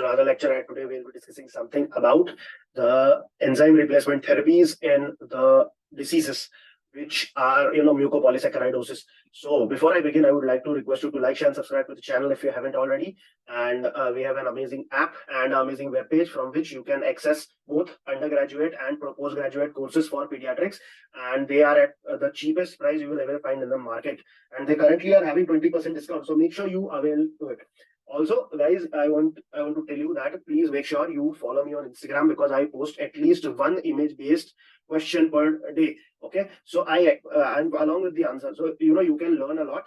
another lecture, and today we'll be discussing something about the enzyme replacement therapies in the diseases which are, mucopolysaccharidosis. So before I begin, I would like to request you to like, share, and subscribe to the channel if you haven't already. And we have an amazing app and amazing web page from which you can access both undergraduate and postgraduate courses for pediatrics, and they are at the cheapest price you will ever find in the market. And they currently are having 20% discount. So make sure you avail to it. Also, guys, I want to tell you that please make sure you follow me on Instagram, because I post at least one image-based question per day. Okay, so and along with the answer, so you can learn a lot.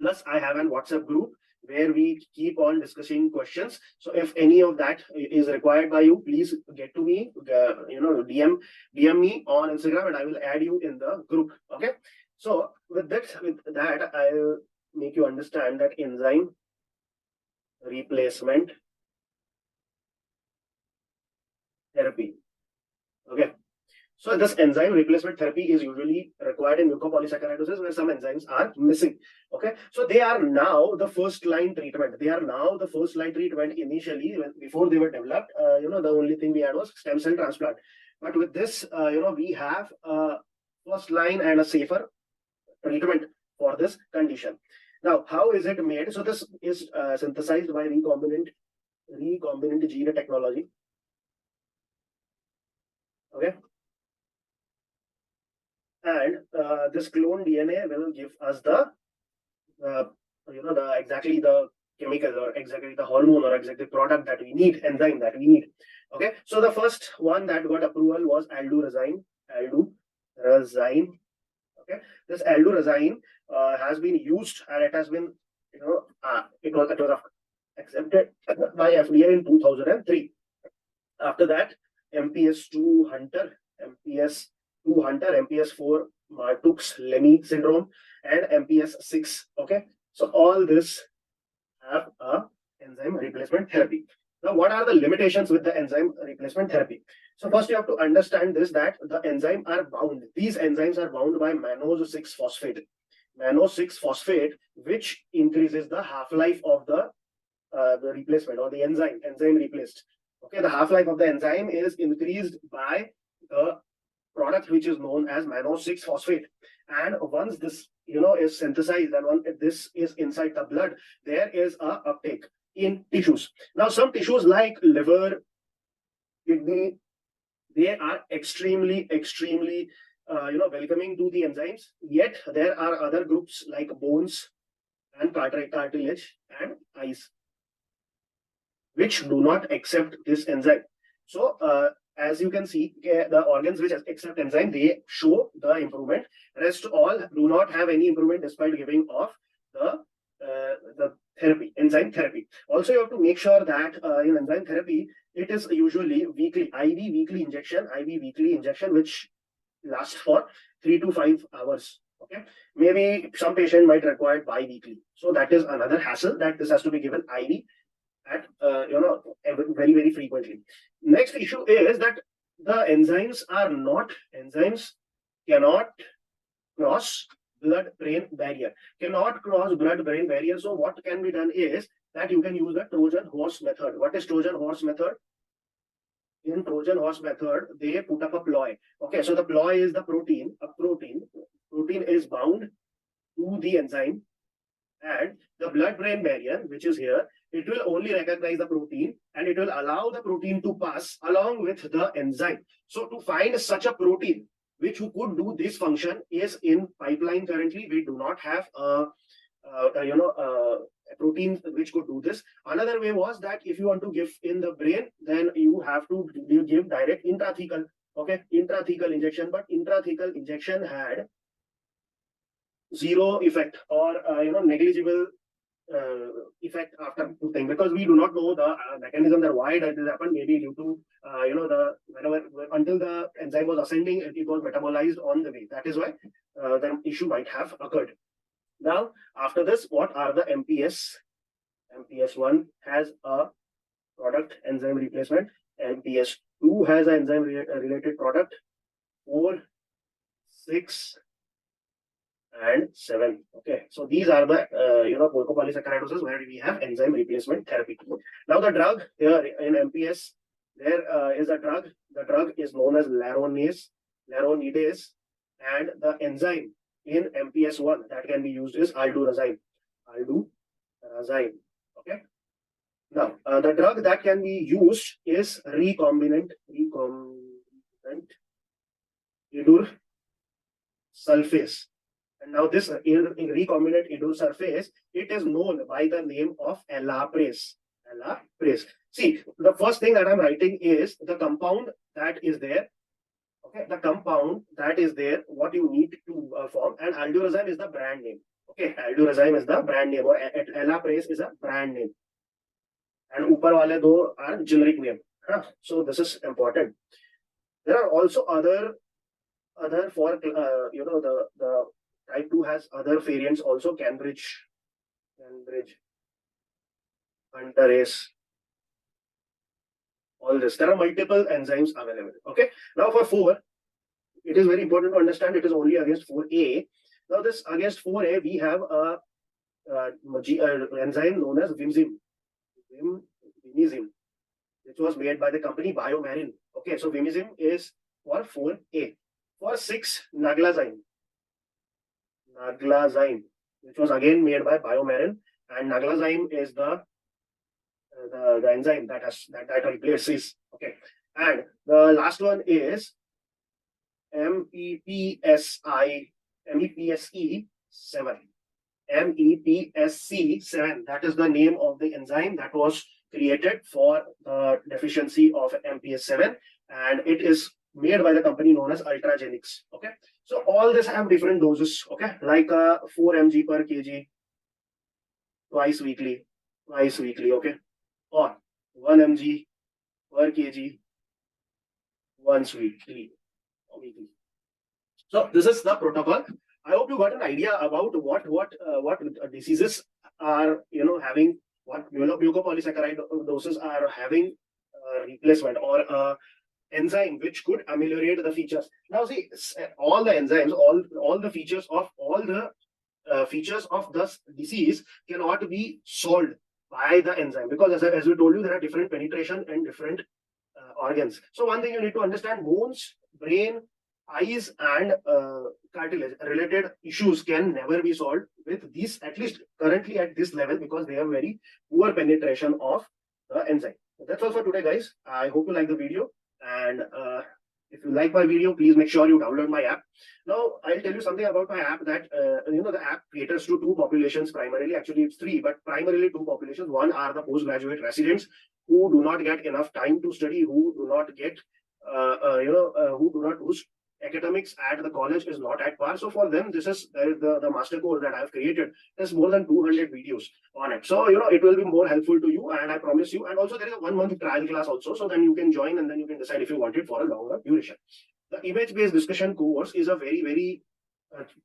Plus, I have a WhatsApp group where we keep on discussing questions. So if any of that is required by you, please get to me, DM me on Instagram, and I will add you in the group. Okay. So with that, I'll make you understand that enzyme replacement therapy. Okay. So this enzyme replacement therapy is usually required in mucopolysaccharidosis where some enzymes are missing. Okay. So they are now the first line treatment. Initially, before they were developed, the only thing we had was stem cell transplant. But with this, we have a first line and a safer treatment for this condition. Now, how is it made? So this is synthesized by recombinant gene technology. Okay. And this clone DNA will give us the exactly the chemical, or exactly the hormone, or exactly the product that we need, enzyme that we need. Okay. So the first one that got approval was aldurazine. Okay. This aldurazine has been used, and it has been, it was accepted by FDA in 2003. After that, MPS2 Hunter, MPS4 Martux-Lemmy syndrome, and MPS6. Okay, so all this have a enzyme replacement therapy. Now, what are the limitations with the enzyme replacement therapy? So first you have to understand this, that the enzyme are bound. These enzymes are bound by mannose 6-phosphate. Mannose 6-phosphate, which increases the half-life of the replacement, or the enzyme replaced. Okay, the half-life of the enzyme is increased by the product which is known as mannose 6-phosphate. And once this is synthesized, and once this is inside the blood, there is a uptake in tissues. Now, some tissues like liver, kidney, they are extremely welcoming to the enzymes. Yet there are other groups like bones and cartilage and eyes which do not accept this enzyme. So as you can see, the organs which accept enzyme, they show the improvement. Rest all do not have any improvement despite giving off the therapy, enzyme therapy. Also, you have to make sure that in enzyme therapy, it is usually IV weekly injection, which lasts for 3 to 5 hours. Okay, maybe some patient might require bi-weekly. So that is another hassle, that this has to be given IV at very frequently. Next issue is that the enzymes cannot cross blood-brain barrier. So what can be done is that you can use the Trojan horse method. What is Trojan horse method? In Trojan horse method, they put up a ploy. Okay, so the ploy is the protein. Protein is bound to the enzyme, and the blood-brain barrier, which is here, it will only recognize the protein, and it will allow the protein to pass along with the enzyme. So to find such a protein which could do this function is in pipeline currently. We do not have a protein which could do this. Another way was that if you want to give in the brain, then you have to give direct intrathecal. Okay, intrathecal injection, but intrathecal injection had zero effect, or negligible effect after putting, because we do not know the mechanism that why that happened. Maybe due to until the enzyme was ascending, it was metabolized on the way. That is why the issue might have occurred. Now, after this, what are the MPS? MPS1 has a product, enzyme replacement. MPS2 has an enzyme related product. 4, 6, and 7. Okay, so these are the mucopolysaccharidosis where we have enzyme replacement therapy. Now the drug here in MPS, there is a drug. The drug is known as laronidase, and the enzyme in MPS 1 that can be used is aldurazine. Okay. Now the drug that can be used is recombinant idursulfase. And now this recombinant idursulfase, it is known by the name of elaprase. See, the first thing that I'm writing is the compound that is there. Okay, the compound that is there, what you need to form, and aldurazine is the brand name. Okay, aldurazine is the brand name, or elaprase is a brand name. And upar wale do are generic name. So this is important. There are also other for the type 2 has other variants also, Cambridge, Hunterase, all this. There are multiple enzymes available. Okay. Now for 4, it is very important to understand it is only against 4A. Now this against 4A, we have a enzyme known as vimizim, which was made by the company Biomarin. Okay, so vimizim is for 4A. For 6, naglazine, which was again made by Biomarin, and naglazine is the enzyme that replaces. Okay, and the last one is MEPSE7. MEPSC7. That is the name of the enzyme that was created for the deficiency of MPS 7, and it is made by the company known as Ultragenyx. Okay, so all this have different doses. Okay, like 4 mg per kg twice weekly. Okay, or 1 mg per kg once weekly. So this is the protocol. I hope you got an idea about what diseases are having, what mucopolysaccharidosis are having replacement or enzyme which could ameliorate the features. Now see, all the enzymes, all the features of this disease cannot be solved by the enzyme, because as we told you, there are different penetration and different organs. So one thing you need to understand: bones, brain, eyes, and cartilage related issues can never be solved with these, at least currently at this level, because they have very poor penetration of the enzyme. So that's all for today, guys. I hope you like the video, and if you like my video, please make sure you download my app. Now I'll tell you something about my app, that the app caters to 2 populations primarily. Actually it's 3, but primarily 2 populations. One are the postgraduate residents who do not get enough time to study, who do not get whose academics at the college is not at par. So for them, this is the master course that I've created. There's more than 200 videos on it. So it will be more helpful to you, and I promise you. And also there is a 1-month trial class also, so then you can join and then you can decide if you want it for a longer duration. The image-based discussion course is a very, very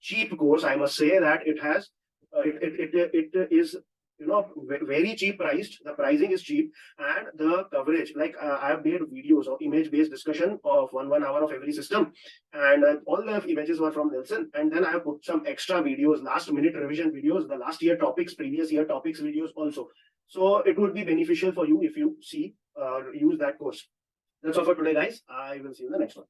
cheap course. I must say that it has it is very cheap priced. The pricing is cheap, and the coverage, like I have made videos of image-based discussion of one hour of every system, and all the images were from Nielsen, and then I have put some extra videos, last minute revision videos, the last year topics, previous year topics videos also. So it would be beneficial for you if you use that course. That's all for today, guys. I will see you in the next one.